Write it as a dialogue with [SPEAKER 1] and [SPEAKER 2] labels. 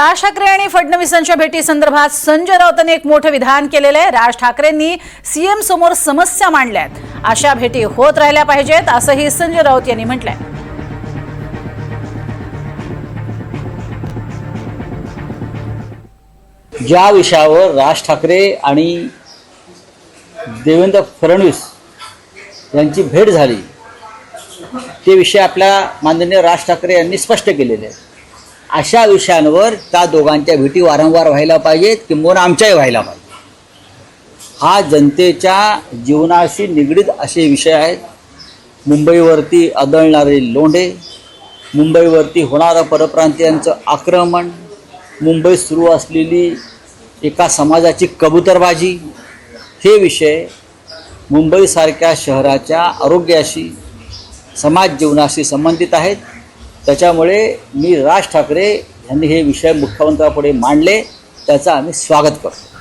[SPEAKER 1] राज ठाकरे आणि फडणवीसांच्या भेटीसंदर्भात संजय राऊतांनी एक मोठं विधान केलेलं आहे। राज ठाकरेंनी सीएम समोर समस्या मांडल्यात, अशा भेटी होत राहिल्या पाहिजेत असंही संजय राऊत यांनी म्हटलंय।
[SPEAKER 2] ज्या विषयावर राज ठाकरे आणि देवेंद्र फडणवीस यांची भेट झाली ते विषय आपल्या माननीय राज ठाकरे यांनी स्पष्ट केलेले आहेत। अशा विषयांवर त्या दोघांच्या भेटी वारंवार व्हायला पाहिजेत, किंबहुना आमच्याही व्हायला पाहिजे। हा जनतेच्या जीवनाशी निगडीत असे विषय आहेत। मुंबईवरती आदळणारे लोंढे, मुंबईवरती होणारं परप्रांतीयांचं आक्रमण, मुंबईत सुरू असलेली एका समाजाची कबूतरबाजी, हे विषय मुंबईसारख्या शहराच्या आरोग्याशी, समाज जीवनाशी संबंधित आहेत। त्याच्यामुळे मी राज ठाकरे यांनी हे विषय मुख्यमंत्र्यांपुढे मांडले, त्याचं आम्ही स्वागत करतो।